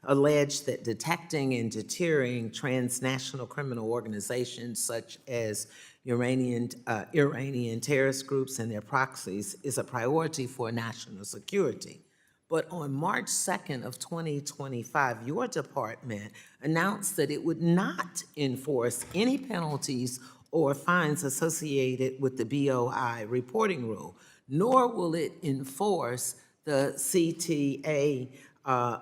alleged that detecting and deterring transnational criminal organizations such as Iranian terrorist groups and their proxies is a priority for national security. But on March 2nd of 2025, your department announced that it would not enforce any penalties or fines associated with the BOI reporting rule, nor will it enforce the CTA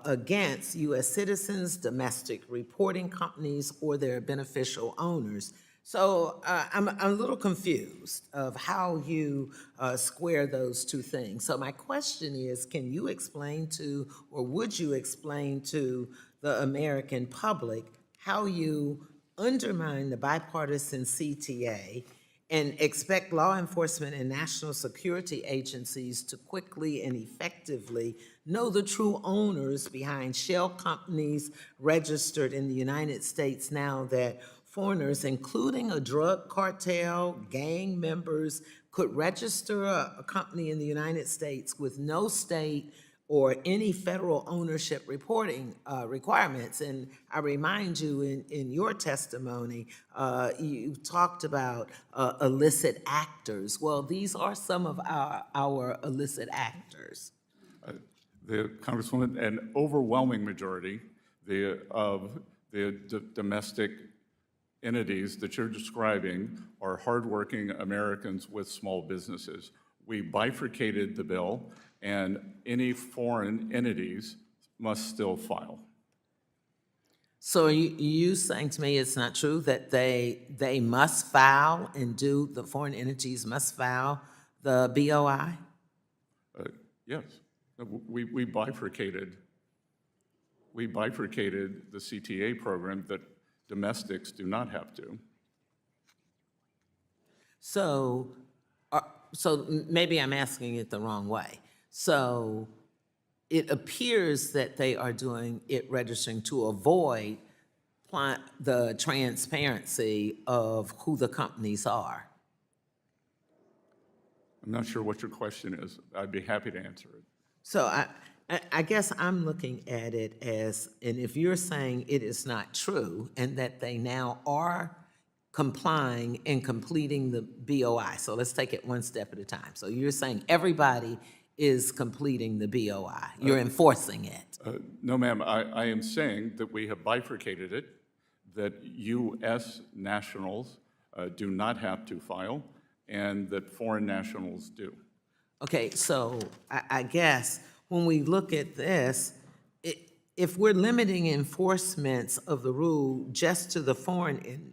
against U.S. citizens, domestic reporting companies, or their beneficial owners. So I'm a little confused of how you square those two things. So my question is, can you explain to, or would you explain to the American public how you undermine the bipartisan CTA and expect law enforcement and national security agencies to quickly and effectively know the true owners behind shell companies registered in the United States now that foreigners, including a drug cartel, gang members, could register a company in the United States with no state or any federal ownership reporting requirements? And I remind you, in your testimony, you talked about illicit actors. Well, these are some of our illicit actors. The Congresswoman, an overwhelming majority of the domestic entities that you're describing are hardworking Americans with small businesses. We bifurcated the bill, and any foreign entities must still file. So are you saying to me it's not true that they must file and the foreign entities must file the BOI? Yes, we bifurcated the CTA program that domestics do not have to. So maybe I'm asking it the wrong way. So it appears that they are doing it registering to avoid the transparency of who the companies are. I'm not sure what your question is. I'd be happy to answer it. So I guess I'm looking at it as, and if you're saying it is not true and that they now are complying and completing the BOI, so let's take it one step at a time. So you're saying everybody is completing the BOI. You're enforcing it. No, ma'am. I am saying that we have bifurcated it, that U.S. nationals do not have to file, and that foreign nationals do. Okay, so I guess when we look at this, if we're limiting enforcements of the rule just to the foreign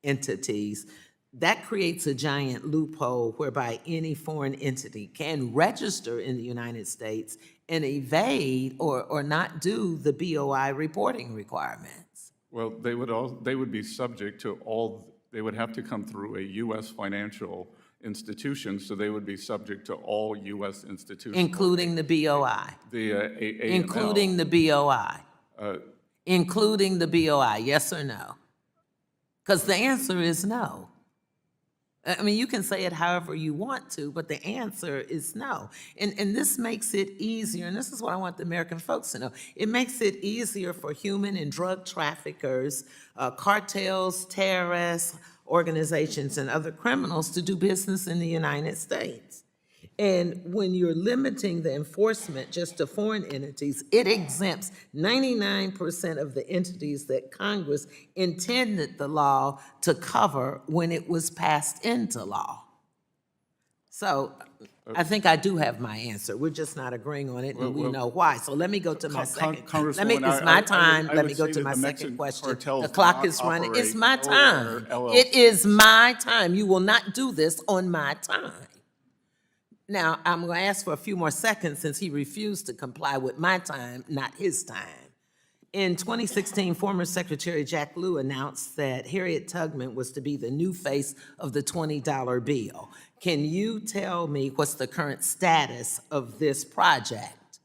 entities, that creates a giant loophole whereby any foreign entity can register in the United States and evade or not do the BOI reporting requirements. Well, they would be subject to they would have to come through a U.S. financial institution, so they would be subject to all U.S. institutions. Including the BOI. Including the BOI. Including the BOI, yes or no? Because the answer is no. I mean, you can say it however you want to, but the answer is no. And this makes it easier, and this is what I want the American folks to know. It makes it easier for human and drug traffickers, cartels, terrorists, organizations, and other criminals to do business in the United States. And when you're limiting the enforcement just to foreign entities, it exempts 99% of the entities that Congress intended the law to cover when it was passed into law. So I think I do have my answer. We're just not agreeing on it, and we know why. So let me go to my second. It's my time. Let me go to my second question. The clock is running. It's my time. It is my time. You will not do this on my time. Now, I'm going to ask for a few more seconds since he refused to comply with my time, not his time. In 2016, former Secretary Jack Lew announced that Harriet Tubman was to be the new face of the $20 bill. Can you tell me what's the current status of this project?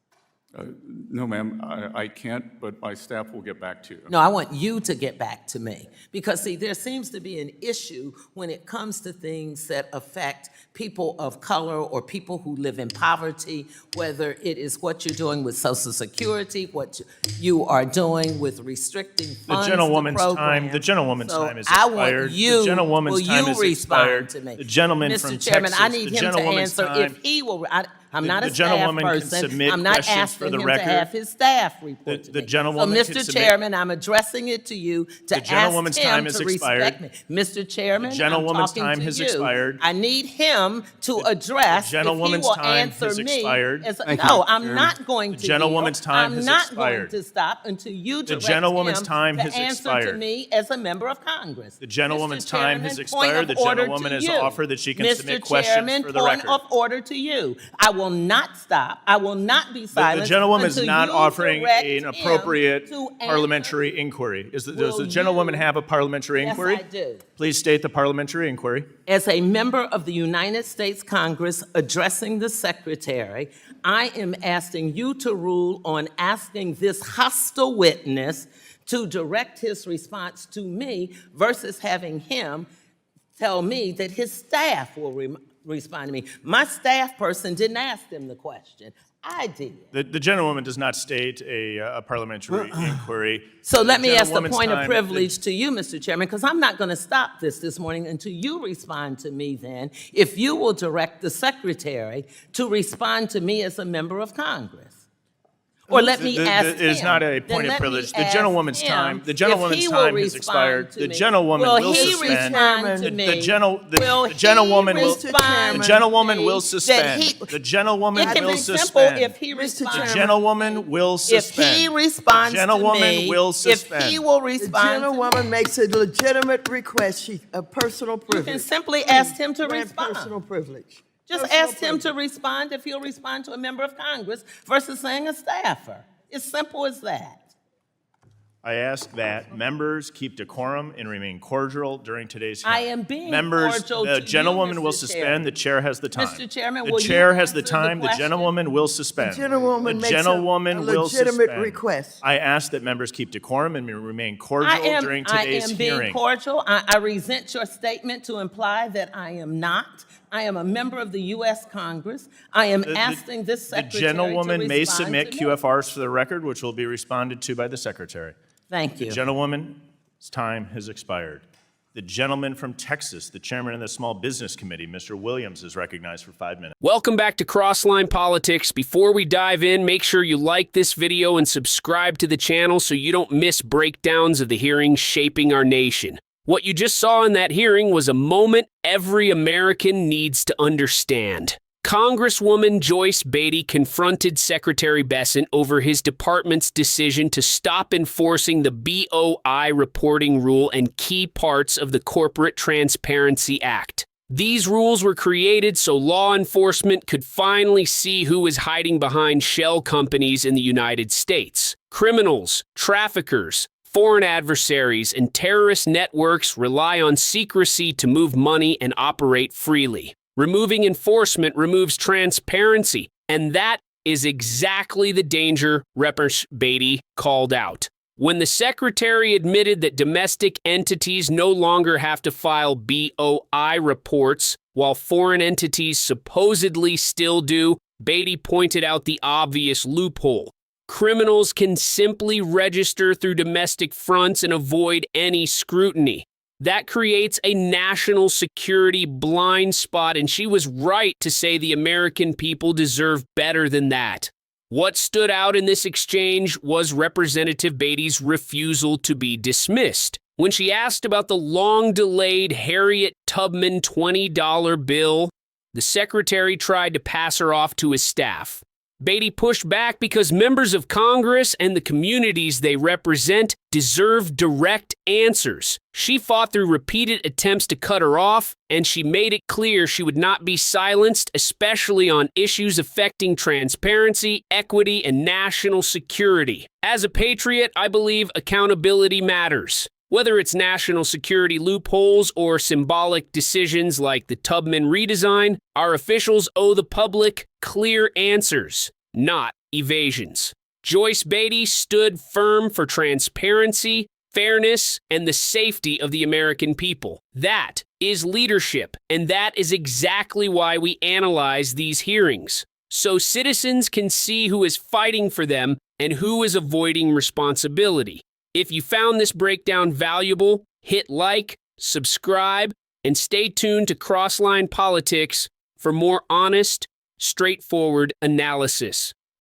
No, ma'am, I can't, but my staff will get back to you. No, I want you to get back to me. Because, see, there seems to be an issue when it comes to things that affect people of color or people who live in poverty, whether it is what you're doing with Social Security, what you are doing with restricting funds to programs. The gentlewoman's time is So I expired. want you, The gentlewoman's will time you is respond expired. to me? The gentleman from Mr. Chairman, I Texas, need the him to gentlewoman's answer time- if he will, I'm not a The staff gentlewoman can person. submit I'm not questions for asking the him to record. have his staff report to The me. gentlewoman So, can Mr. submit- Chairman, I'm addressing it to you to ask gentlewoman's him time has to respect expired. me. Mr. Chairman, The I'm gentlewoman's talking time to has you. expired. I need him to address if he gentlewoman's will time answer has me. expired. No, I'm not going to The gentlewoman's yield. time has I'm expired. not going to stop until you The direct gentlewoman's him time to has answer to expired. me as a member of Congress. The gentlewoman's Mr. time Chairman, has point expired. of The order gentlewoman to has you. offered that she can Mr. submit questions Chairman, for the point record. of order to you. I will not stop. I will not be silent. The gentlewoman is until not you offering direct an him appropriate to answer. parliamentary inquiry. Does Will the gentlewoman you- have a parliamentary Yes, inquiry? I do. Please state the parliamentary inquiry. As a member of the United States Congress addressing the Secretary, I am asking you to rule on asking this hostile witness to direct his response to me versus having him tell me that his staff will respond to me. My staff person didn't ask him the question. I did. The gentlewoman does not state a parliamentary inquiry. So let me ask the gentlewoman's point of time- privilege to you, Mr. Chairman, because I'm not going to stop this morning until you respond to me then, if you will direct the Secretary to respond to me as a member of Congress. Or let me ask him. It is not a Then point of let me privilege. The ask gentlewoman's him time if he will has respond expired. to The me. gentlewoman will he suspend. respond to me? The gentlewoman will. respond The gentlewoman to me will that suspend. he- The gentlewoman It can will be simple suspend. if he responds. The gentlewoman will If suspend. he responds The gentlewoman to me, will if suspend. he will The respond to me, gentlewoman makes a legitimate request, a personal you privilege. can simply ask him to Grant personal respond. privilege. Just Personal ask him to privilege. respond if he'll respond to a member of Congress versus saying a staffer. It's simple as that. I ask that members keep decorum and remain cordial during today's hearing. I am being Members, cordial to the you, gentlewoman will Mr. suspend. Chairman. The chair has the time. Mr. Chairman, the will you chair has the answer the time. The question? gentlewoman will suspend. The gentlewoman The makes a gentlewoman will legitimate suspend. request. I ask that members keep decorum and remain cordial during I today's am being hearing. cordial. I resent your statement to imply that I am not. I am a member of the U.S. Congress. I am asking this The secretary gentlewoman to may respond submit to me. QFRs for the record, which will be responded to by the secretary. Thank you. The gentlewoman's time has expired. The gentleman from Texas, the chairman of the Small Business Committee, Mr. Williams, is recognized for 5 minutes. Welcome back to Crossline Politics. Before we dive in, make sure you like this video and subscribe to the channel so you don't miss breakdowns of the hearings shaping our nation. What you just saw in that hearing was a moment every American needs to understand. Congresswoman Joyce Beatty confronted Secretary Bessent over his department's decision to stop enforcing the BOI reporting rule and key parts of the Corporate Transparency Act. These rules were created so law enforcement could finally see who is hiding behind shell companies in the United States. Criminals, traffickers, foreign adversaries, and terrorist networks rely on secrecy to move money and operate freely. Removing enforcement removes transparency, and that is exactly the danger Representative Beatty called out. When the Secretary admitted that domestic entities no longer have to file BOI reports, while foreign entities supposedly still do, Beatty pointed out the obvious loophole. Criminals can simply register through domestic fronts and avoid any scrutiny. That creates a national security blind spot, and she was right to say the American people deserve better than that. What stood out in this exchange was Representative Beatty's refusal to be dismissed. When she asked about the long-delayed Harriet Tubman $20 bill, the secretary tried to pass her off to his staff. Beatty pushed back because members of Congress and the communities they represent deserve direct answers. She fought through repeated attempts to cut her off, and she made it clear she would not be silenced, especially on issues affecting transparency, equity, and national security. As a patriot, I believe accountability matters. Whether it's national security loopholes or symbolic decisions like the Tubman redesign, our officials owe the public clear answers, not evasions. Joyce Beatty stood firm for transparency, fairness, and the safety of the American people. That is leadership, and that is exactly why we analyze these hearings, so citizens can see who is fighting for them and who is avoiding responsibility. If you found this breakdown valuable, hit like, subscribe, and stay tuned to Crossline Politics for more honest, straightforward analysis.